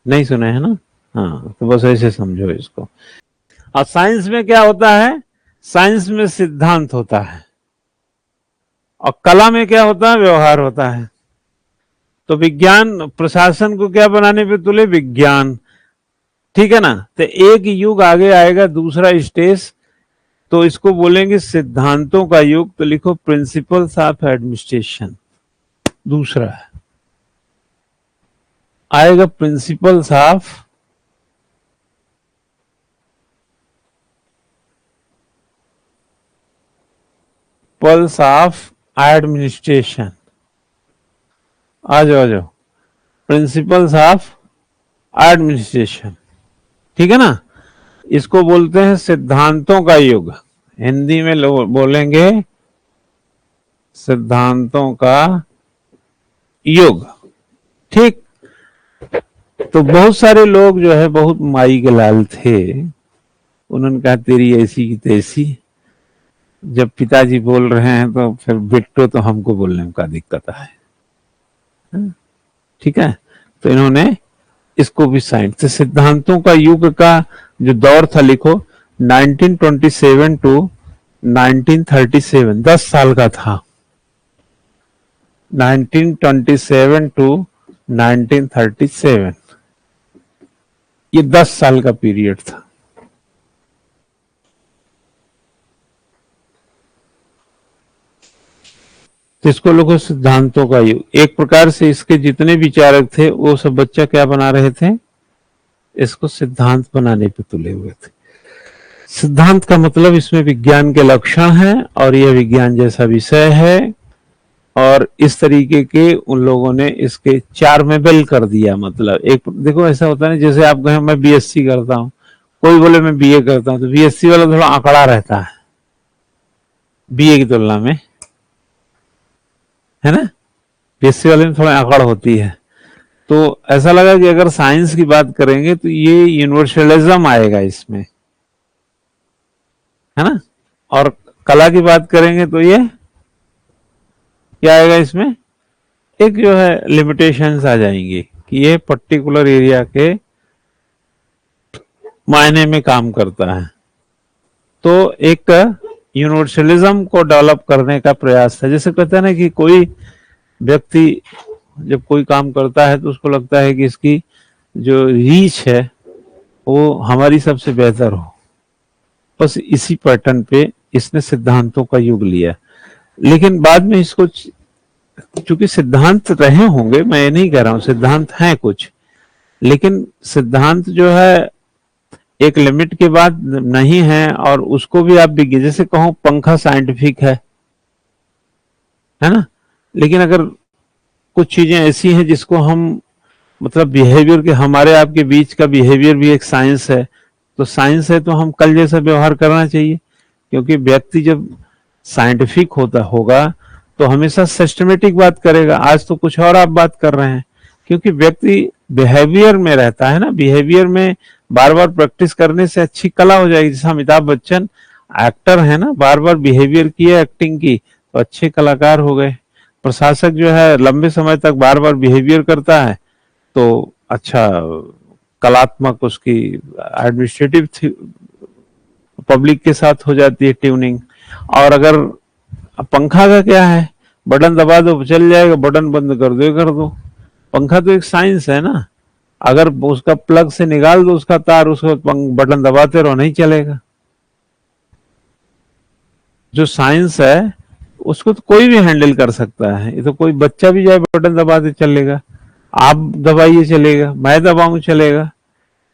नहीं सुने हैं ना? हाँ, तो बस ऐसे समझो इसको। और साइंस में क्या होता है? साइंस में सिद्धांत होता है, और कला में क्या होता है? व्यवहार होता है। तो विज्ञान प्रशासन को क्या बनाने पे तुले? विज्ञान, ठीक है ना? तो एक युग आगे आएगा, दूसरा स्टेज, तो इसको बोलेंगे सिद्धांतों का युग। तो लिखो प्रिंसिपल्स ऑफ एडमिनिस्ट्रेशन। दूसरा आएगा principles of pulse of administration. आ जाओ आ जाओ, प्रिंसिपल्स ऑफ एडमिनिस्ट्रेशन, ठीक है ना? इसको बोलते हैं सिद्धांतों का युग। हिंदी में लोग बोलेंगे सिद्धांतों का युग, ठीक। तो बहुत सारे लोग जो है बहुत माई के लाल थे, उन्होंने कहा तेरी ऐसी की तैसी। जब पिताजी बोल रहे हैं तो फिर बिट्टो तो हमको बोलने में क्या दिक्कत है, ठीक है? तो इन्होंने इसको भी साइन। तो सिद्धांतों का युग का जो दौर था, लिखो 1927 टू 1937, 10 साल का था। 1927 टू 1937, ये 10 साल का पीरियड था। तो इसको लोगों सिद्धांतों का युग। एक प्रकार से इसके जितने विचारक थे वो सब बच्चा क्या बना रहे थे? इसको सिद्धांत बनाने पे तुले हुए थे। सिद्धांत का मतलब इसमें विज्ञान के लक्षण हैं, और यह विज्ञान जैसा विषय है, और इस तरीके के उन लोगों ने इसके चार्मेबल कर दिया। मतलब एक देखो ऐसा होता है, जैसे आप कहें मैं बीएससी करता हूं, कोई बोले मैं बीए करता हूं, तो बीएससी वाला थोड़ा आंकड़ा रहता है बीए की तुलना में, है ना? बीएससी वाले में थोड़ा आंकड़ होती है। तो ऐसा लगा कि अगर साइंस की बात करेंगे तो ये यूनिवर्सलिज्म आएगा इसमें, है ना? और कला की बात करेंगे तो ये क्या आएगा इसमें? एक जो है लिमिटेशंस आ जाएंगी कि ये पर्टिकुलर एरिया के मायने में काम करता है। तो एक यूनिवर्सलिज्म को डेवलप करने का प्रयास था। जैसे कहते हैं ना कि कोई व्यक्ति जब कोई काम करता है तो उसको लगता है कि इसकी जो रीच है वो हमारी सबसे बेहतर हो। बस इसी पैटर्न पे इसने सिद्धांतों का युग लिया। लेकिन बाद में इसको, चूंकि सिद्धांत रहे होंगे, मैं ये नहीं कह रहा हूं सिद्धांत हैं कुछ, लेकिन सिद्धांत जो है एक लिमिट के बाद नहीं है, और उसको भी आप भी, जैसे कहो पंखा साइंटिफिक है ना? लेकिन अगर कुछ चीजें ऐसी हैं जिसको हम मतलब बिहेवियर के, हमारे आपके बीच का बिहेवियर भी एक साइंस है, तो साइंस है तो हम कल जैसा व्यवहार करना चाहिए। क्योंकि व्यक्ति जब साइंटिफिक होगा तो हमेशा सिस्टमेटिक बात करेगा। आज तो कुछ और आप बात कर रहे हैं, क्योंकि व्यक्ति बिहेवियर में रहता है ना। बिहेवियर में बार बार प्रैक्टिस करने से अच्छी कला हो जाएगी। जैसे अमिताभ बच्चन एक्टर है ना, बार बार बिहेवियर किए, एक्टिंग की, तो अच्छे कलाकार हो गए। प्रशासक जो है लंबे समय तक बार बार बिहेवियर करता है तो अच्छा कलात्मक उसकी एडमिनिस्ट्रेटिव पब्लिक के साथ हो जाती है ट्यूनिंग। और अगर पंखा का क्या है, बटन दबा दो चल जाएगा, बटन बंद कर दो कर दो। पंखा तो एक साइंस है ना, अगर उसका प्लग से निकाल दो उसका तार, उसको बटन दबाते रहो नहीं चलेगा। जो साइंस है उसको तो कोई भी हैंडल कर सकता है। ये तो कोई बच्चा भी जाए बटन दबा दे चलेगा, आप दबाइए चलेगा, मैं दबाऊं चलेगा।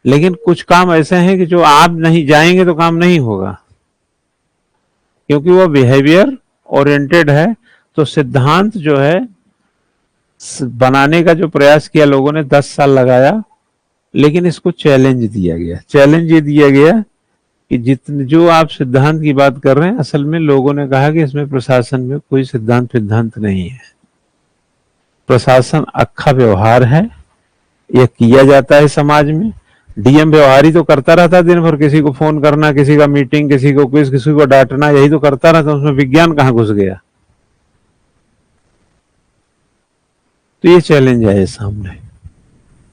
लेकिन कुछ काम ऐसे हैं कि जो आप नहीं जाएंगे तो काम नहीं होगा, क्योंकि वो बिहेवियर ओरिएंटेड है। तो सिद्धांत जो है बनाने का जो प्रयास किया लोगों ने 10 साल लगाया, लेकिन इसको चैलेंज दिया गया। चैलेंज ये दिया गया कि जितने जो आप सिद्धांत की बात कर रहे हैं, असल में लोगों ने कहा कि इसमें प्रशासन में कोई सिद्धांत नहीं है। प्रशासन अक्खा व्यवहार है, यह किया जाता है समाज में। डीएम व्यवहार तो करता रहता है दिन भर, किसी को फोन करना, किसी का मीटिंग, किसी को क्विज, किसी को डांटना, यही तो करता रहता। उसमें विज्ञान कहाँ घुस गया? तो ये चैलेंज है सामने।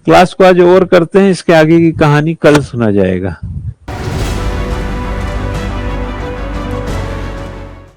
क्लास को आज ओवर करते हैं, इसके आगे की कहानी कल सुना जाएगा।